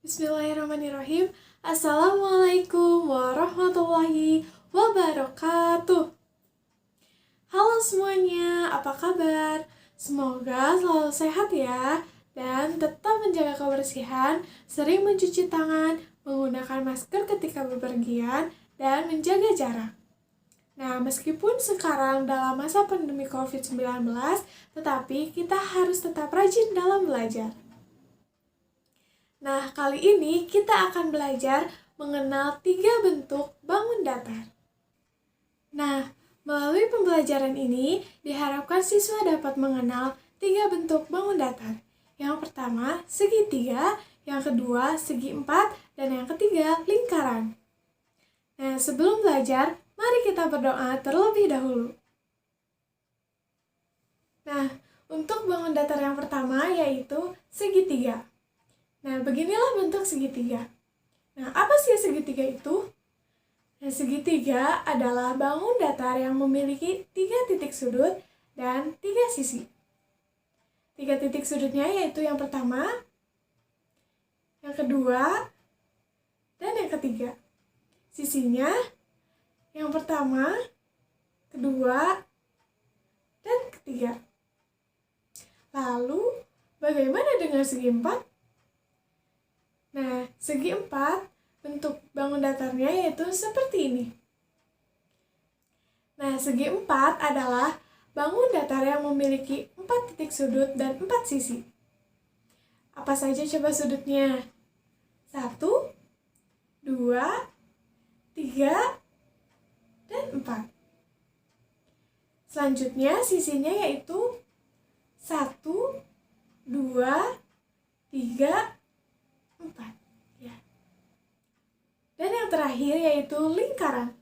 Bismillahirrahmanirrahim. Assalamualaikum warahmatullahi wabarakatuh. Halo semuanya, apa kabar? Semoga selalu sehat ya, dan tetap menjaga kebersihan, sering mencuci tangan, menggunakan masker ketika bepergian, dan menjaga jarak. Nah, meskipun sekarang dalam masa pandemi COVID-19, tetapi kita harus tetap rajin dalam belajar. Nah, kali ini kita akan belajar mengenal 3 bentuk bangun datar. Nah, melalui pembelajaran ini diharapkan siswa dapat mengenal 3 bentuk bangun datar. Yang pertama, segitiga, yang kedua, segi empat, dan yang ketiga, lingkaran. Nah, sebelum belajar, mari kita berdoa terlebih dahulu. Nah, untuk bangun datar yang pertama yaitu segitiga. Nah, beginilah bentuk segitiga. Nah, apa sih segitiga itu? Nah, segitiga adalah bangun datar yang memiliki 3 titik sudut dan 3 sisi. 3 titik sudutnya yaitu yang pertama, yang kedua, dan yang ketiga. Sisinya yang pertama, kedua, dan ketiga. Lalu, bagaimana dengan segi empat? Nah, segi empat, bentuk bangun datarnya yaitu seperti ini. Nah, segi empat adalah bangun datar yang memiliki 4 titik sudut dan 4 sisi. Apa saja coba sudutnya? 1, 2, 3, dan 4. Selanjutnya sisinya yaitu 1, 2, 3, 4. Ya. Dan yang terakhir yaitu lingkaran.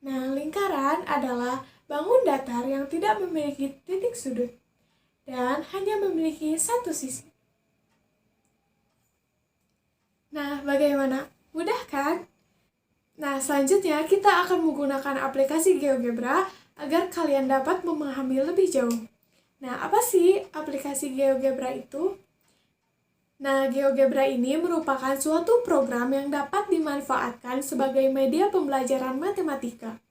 Nah, lingkaran adalah bangun datar yang tidak memiliki titik sudut dan hanya memiliki 1 sisi. Nah, bagaimana? Mudah kan? Nah, selanjutnya kita akan menggunakan aplikasi GeoGebra agar kalian dapat memahami lebih jauh. Nah, apa sih aplikasi GeoGebra itu? Nah, GeoGebra ini merupakan suatu program yang dapat dimanfaatkan sebagai media pembelajaran matematika.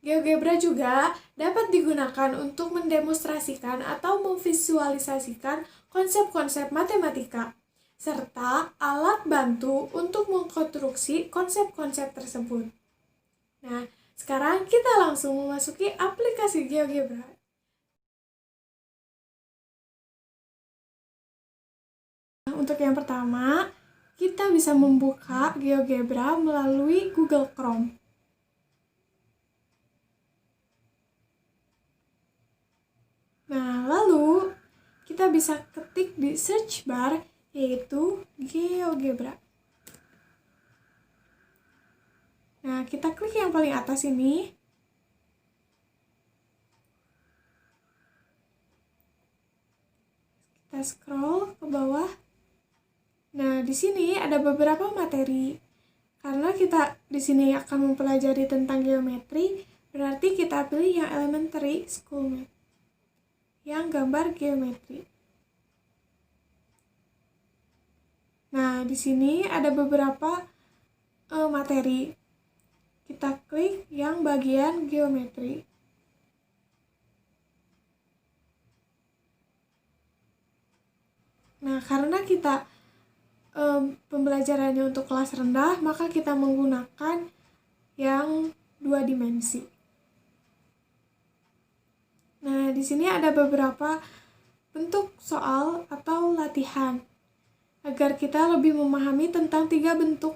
GeoGebra juga dapat digunakan untuk mendemonstrasikan atau memvisualisasikan konsep-konsep matematika, serta alat bantu untuk mengkonstruksi konsep-konsep tersebut. Nah, sekarang kita langsung memasuki aplikasi GeoGebra. Untuk yang pertama, kita bisa membuka GeoGebra melalui Google Chrome. Nah, lalu kita bisa ketik di search bar yaitu GeoGebra. Nah, kita klik yang paling atas ini. Kita scroll ke bawah. Nah, di sini ada beberapa materi. Karena kita di sini akan mempelajari tentang geometri, berarti kita pilih yang elementary school math, yang gambar geometri. Nah, di sini ada beberapa materi. Kita klik yang bagian geometri. Nah, karena kita pembelajarannya untuk kelas rendah, maka kita menggunakan yang 2 dimensi. Nah, di sini ada beberapa bentuk soal atau latihan agar kita lebih memahami tentang 3 bentuk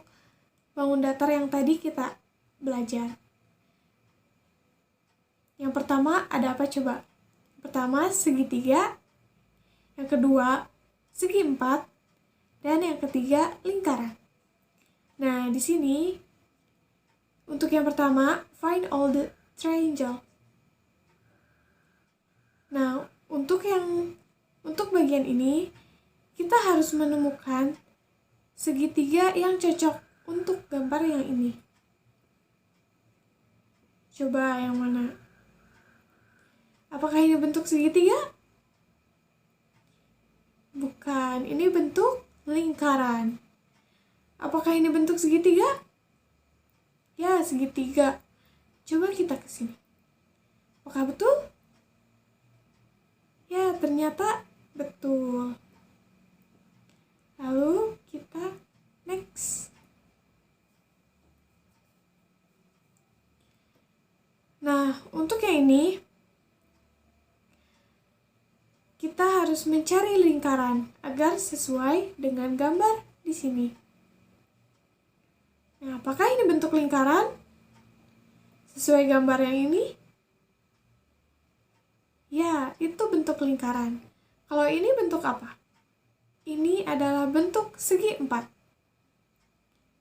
bangun datar yang tadi kita belajar. Yang pertama ada apa coba? Pertama segitiga, yang kedua segi empat, dan yang ketiga lingkaran. Nah, di sini untuk yang pertama, find all the triangles. Nah, untuk bagian ini kita harus menemukan segitiga yang cocok untuk gambar yang ini. Coba yang mana? Apakah ini bentuk segitiga? Bukan, ini bentuk lingkaran. Apakah ini bentuk segitiga? Ya, segitiga. Coba kita ke sini. Apakah betul? Ya, ternyata betul. Lalu kita next. Nah, untuk yang ini, kita harus mencari lingkaran agar sesuai dengan gambar di sini. Nah, apakah ini bentuk lingkaran? Sesuai gambar yang ini? Ya, itu bentuk lingkaran. Kalau ini bentuk apa? Ini adalah bentuk segi 4.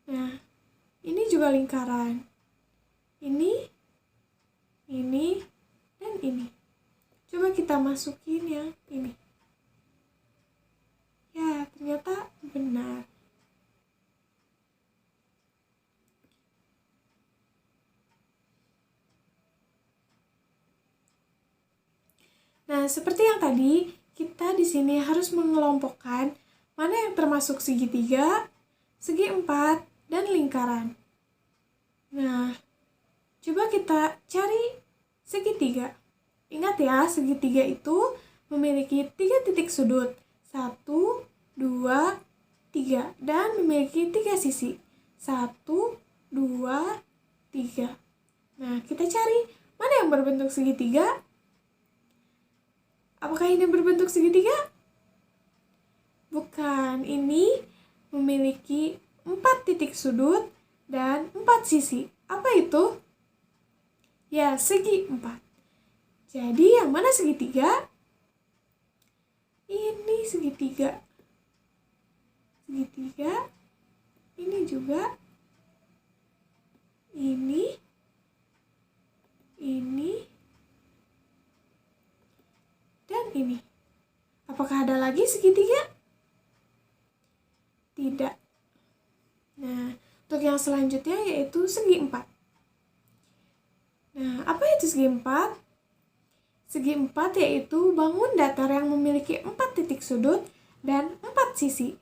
Nah, ini juga lingkaran. Ini, dan ini. Coba kita masukin yang ini. Ya, ternyata benar. Nah, seperti yang tadi, kita di sini harus mengelompokkan mana yang termasuk segitiga, segi 4, dan lingkaran. Nah, coba kita cari segitiga. Ingat ya, segitiga itu memiliki 3 titik sudut. 1, 2, 3. Dan memiliki 3 sisi. 1, 2, 3. Nah, kita cari mana yang berbentuk segitiga. Apakah ini berbentuk segitiga? Bukan, ini memiliki 4 titik sudut dan 4 sisi. Apa itu? Ya, segi 4. Jadi yang mana segitiga? Ini segitiga. Segitiga. Ini juga. Ini. Dan ini. Apakah ada lagi segitiga? Tidak. Nah, untuk yang selanjutnya yaitu segi 4. Nah, apa itu segi 4? Segi 4 yaitu bangun datar yang memiliki 4 titik sudut dan 4 sisi.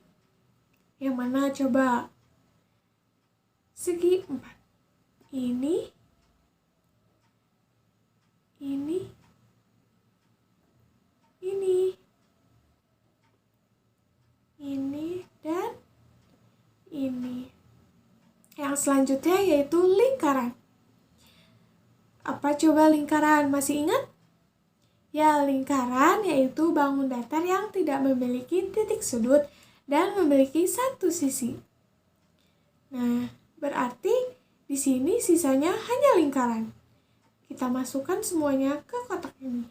Yang mana coba? Segi 4. Ini, dan ini. Yang selanjutnya yaitu lingkaran. Apa coba lingkaran? Masih ingat? Ya, lingkaran yaitu bangun datar yang tidak memiliki titik sudut dan memiliki 1 sisi. Nah, berarti di sini sisanya hanya lingkaran. Kita masukkan semuanya ke kotak ini.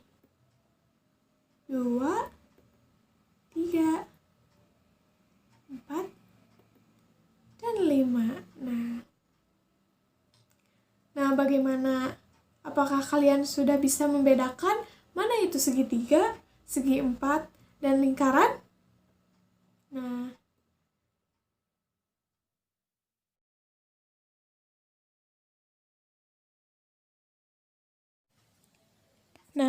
2, 3, 4, dan 5. Nah, bagaimana? Apakah kalian sudah bisa membedakan mana itu segitiga, segi 4, dan lingkaran? Nah,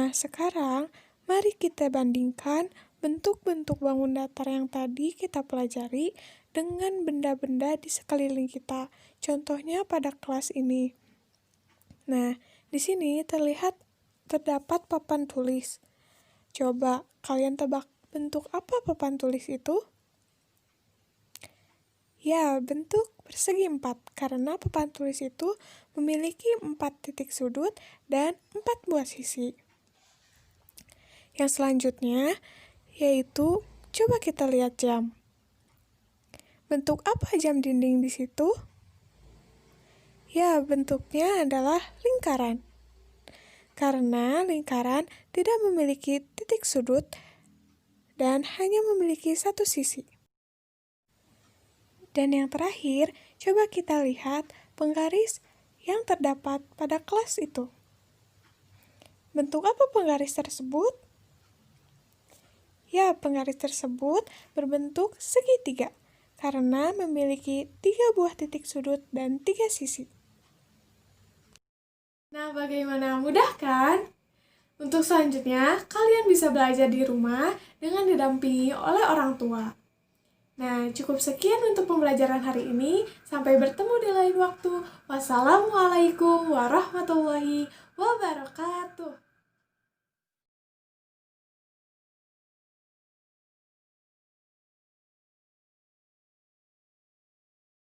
sekarang mari kita bandingkan bentuk-bentuk bangun datar yang tadi kita pelajari dengan benda-benda di sekeliling kita. Contohnya pada kelas ini. Nah, di sini terdapat papan tulis. Coba kalian tebak bentuk apa papan tulis itu? Ya, bentuk persegi 4, karena papan tulis itu memiliki 4 titik sudut dan 4 buah sisi. Yang selanjutnya yaitu coba kita lihat jam. Bentuk apa jam dinding di situ? Ya, bentuknya adalah lingkaran. Karena lingkaran tidak memiliki titik sudut dan hanya memiliki 1 sisi. Dan yang terakhir, coba kita lihat penggaris yang terdapat pada kelas itu. Bentuk apa penggaris tersebut? Ya, penggaris tersebut berbentuk segitiga karena memiliki 3 buah titik sudut dan 3 sisi. Nah, bagaimana? Mudah kan? Untuk selanjutnya, kalian bisa belajar di rumah dengan didampingi oleh orang tua. Nah, cukup sekian untuk pembelajaran hari ini. Sampai bertemu di lain waktu. Wassalamualaikum warahmatullahi wabarakatuh.